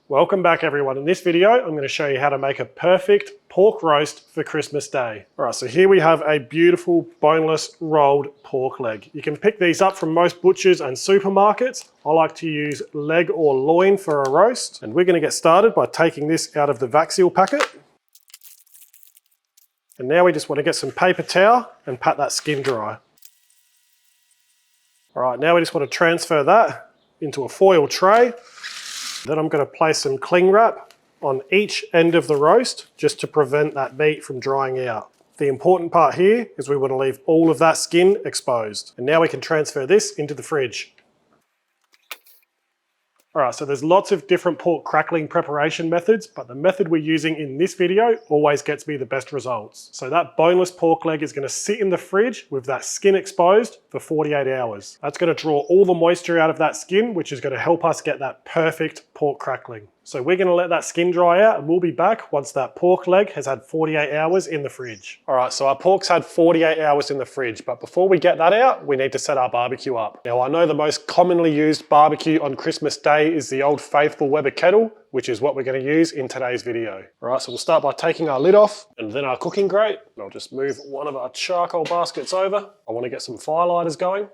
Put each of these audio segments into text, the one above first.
Welcome back everyone. In this video, I'm going to show you how to make a perfect pork roast for Christmas Day. All right, so here we have a beautiful boneless rolled pork leg. You can pick these up from most butchers and supermarkets. I like to use leg or loin for a roast. And we're going to get started by taking this out of the vac seal packet. And now we just want to get some paper towel and pat that skin dry. All right, now we just want to transfer that into a foil tray. Then I'm going to place some cling wrap on each end of the roast just to prevent that meat from drying out. The important part here is we want to leave all of that skin exposed. And now we can transfer this into the fridge. All right, so there's lots of different pork crackling preparation methods, but the method we're using in this video always gets me the best results. So that boneless pork leg is going to sit in the fridge with that skin exposed for 48 hours. That's going to draw all the moisture out of that skin, which is going to help us get that perfect pork crackling. So we're going to let that skin dry out and we'll be back once that pork leg has had 48 hours in the fridge. All right, so our pork's had 48 hours in the fridge, but before we get that out, we need to set our barbecue up. Now I know the most commonly used barbecue on Christmas Day is the old faithful Weber kettle, which is what we're going to use in today's video. All right, so we'll start by taking our lid off and then our cooking grate. And I'll just move one of our charcoal baskets over. I want to get some firelighters going.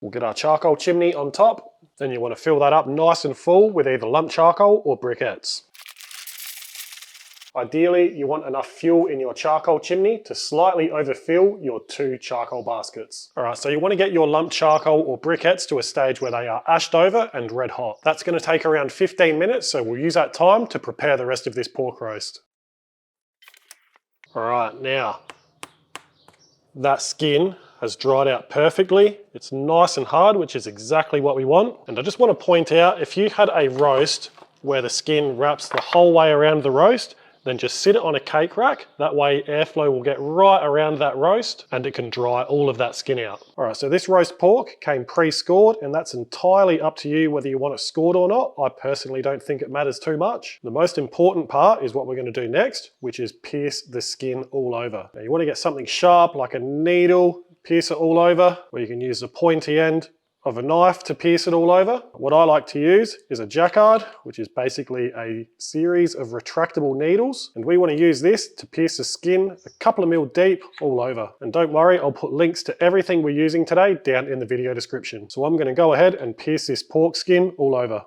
We'll get our charcoal chimney on top. Then you want to fill that up nice and full with either lump charcoal or briquettes. Ideally, you want enough fuel in your charcoal chimney to slightly overfill your 2 charcoal baskets. All right, so you want to get your lump charcoal or briquettes to a stage where they are ashed over and red hot. That's going to take around 15 minutes, so we'll use that time to prepare the rest of this pork roast. All right, now that skin has dried out perfectly. It's nice and hard, which is exactly what we want. And I just want to point out, if you had a roast where the skin wraps the whole way around the roast, then just sit it on a cake rack. That way airflow will get right around that roast and it can dry all of that skin out. All right, so this roast pork came pre-scored and that's entirely up to you whether you want it scored or not. I personally don't think it matters too much. The most important part is what we're going to do next, which is pierce the skin all over. Now you want to get something sharp like a needle, pierce it all over, or you can use the pointy end of a knife to pierce it all over. What I like to use is a jacquard, which is basically a series of retractable needles. And we want to use this to pierce the skin a couple of mil deep all over. And don't worry, I'll put links to everything we're using today down in the video description. So I'm going to go ahead and pierce this pork skin all over.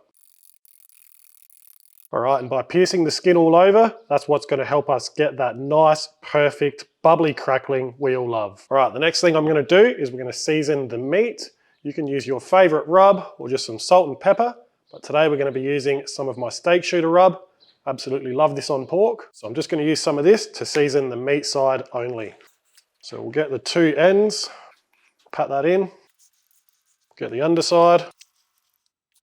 All right, and by piercing the skin all over, that's what's going to help us get that nice, perfect, bubbly crackling we all love. All right, the next thing I'm going to do is we're going to season the meat. You can use your favorite rub or just some salt and pepper, but today we're going to be using some of my steak shooter rub. Absolutely love this on pork. So I'm just going to use some of this to season the meat side only. So we'll get the 2 ends, pat that in, get the underside,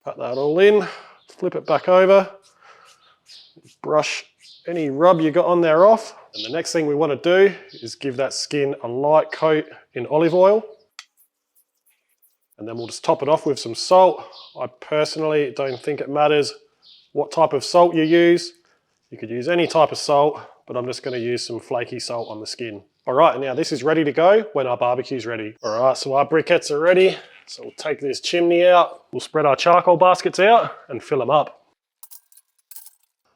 pat that all in, flip it back over, brush any rub you got on there off. And the next thing we want to do is give that skin a light coat in olive oil. And then we'll just top it off with some salt. I personally don't think it matters what type of salt you use. You could use any type of salt, but I'm just going to use some flaky salt on the skin. All right, now this is ready to go when our barbecue's ready. All right, so our briquettes are ready. So we'll take this chimney out. We'll spread our charcoal baskets out and fill them up.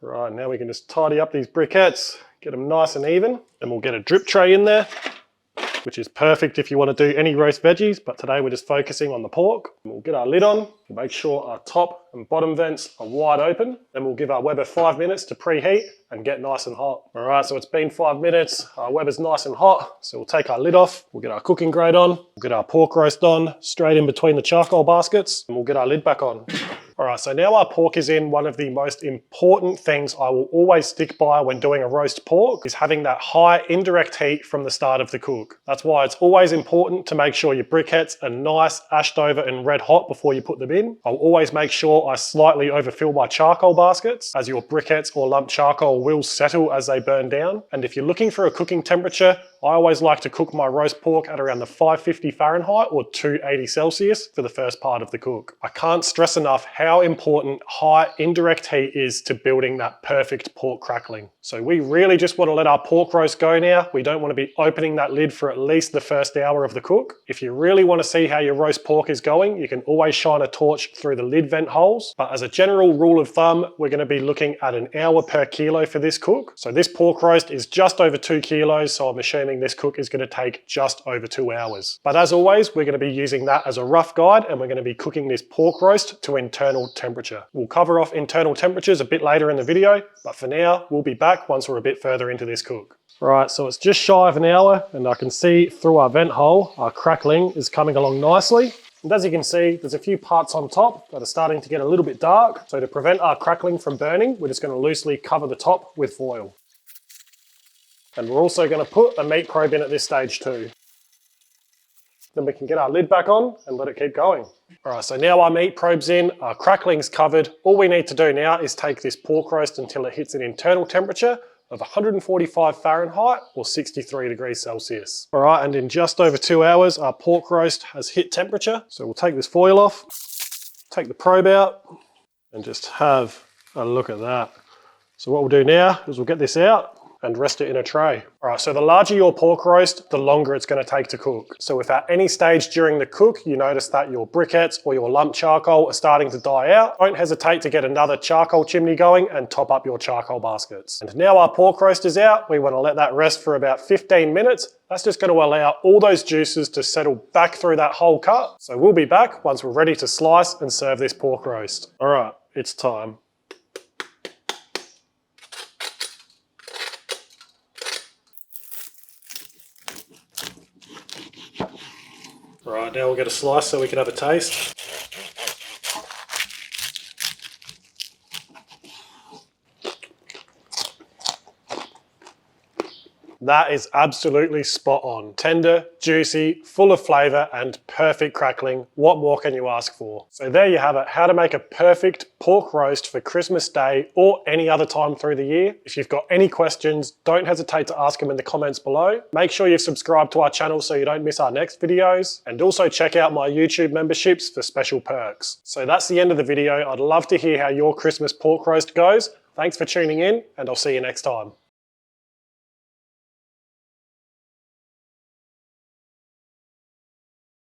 Right, now we can just tidy up these briquettes, get them nice and even. Then we'll get a drip tray in there, which is perfect if you want to do any roast veggies, but today we're just focusing on the pork. We'll get our lid on, make sure our top and bottom vents are wide open, then we'll give our Weber 5 minutes to preheat and get nice and hot. All right, so it's been 5 minutes, our Weber's nice and hot, so we'll take our lid off, we'll get our cooking grate on, we'll get our pork roast on, straight in between the charcoal baskets, and we'll get our lid back on. All right, so now our pork is in. One of the most important things I will always stick by when doing a roast pork is having that high indirect heat from the start of the cook. That's why it's always important to make sure your briquettes are nice, ashed over and red hot before you put them in. I'll always make sure I slightly overfill my charcoal baskets, as your briquettes or lump charcoal will settle as they burn down. And if you're looking for a cooking temperature I always like to cook my roast pork at around the 550 Fahrenheit or 280 Celsius for the first part of the cook. I can't stress enough how important high indirect heat is to building that perfect pork crackling. So we really just want to let our pork roast go now. We don't want to be opening that lid for at least the first hour of the cook. If you really want to see how your roast pork is going, you can always shine a torch through the lid vent holes. But as a general rule of thumb, we're going to be looking at an hour per kilo for this cook. So this pork roast is just over 2 kilos, so I'm assuming this cook is going to take just over 2 hours. But as always, we're going to be using that as a rough guide, and we're going to be cooking this pork roast to internal temperature. We'll cover off internal temperatures a bit later in the video, but for now, we'll be back once we're a bit further into this cook. Right, so it's just shy of an hour, and I can see through our vent hole, our crackling is coming along nicely. And as you can see, there's a few parts on top that are starting to get a little bit dark. So to prevent our crackling from burning, we're just going to loosely cover the top with foil. And we're also going to put a meat probe in at this stage too. Then we can get our lid back on and let it keep going. All right, so now our meat probe's in, our crackling's covered. All we need to do now is take this pork roast until it hits an internal temperature of 145 Fahrenheit or 63 degrees Celsius. All right, and in just over 2 hours, our pork roast has hit temperature. So we'll take this foil off, take the probe out, and just have a look at that. So what we'll do now is we'll get this out and rest it in a tray. All right, so the larger your pork roast, the longer it's going to take to cook. So if at any stage during the cook you notice that your briquettes or your lump charcoal are starting to die out, don't hesitate to get another charcoal chimney going and top up your charcoal baskets. And now our pork roast is out, we want to let that rest for about 15 minutes. That's just going to allow all those juices to settle back through that whole cut. So we'll be back once we're ready to slice and serve this pork roast. All right, it's time. Right, now we'll get a slice so we can have a taste. That is absolutely spot on. Tender, juicy, full of flavour and perfect crackling. What more can you ask for? So there you have it, how to make a perfect pork roast for Christmas Day or any other time through the year. If you've got any questions, don't hesitate to ask them in the comments below. Make sure you've subscribed to our channel so you don't miss our next videos. And also check out my YouTube memberships for special perks. So that's the end of the video. I'd love to hear how your Christmas pork roast goes. Thanks for tuning in, and I'll see you next time.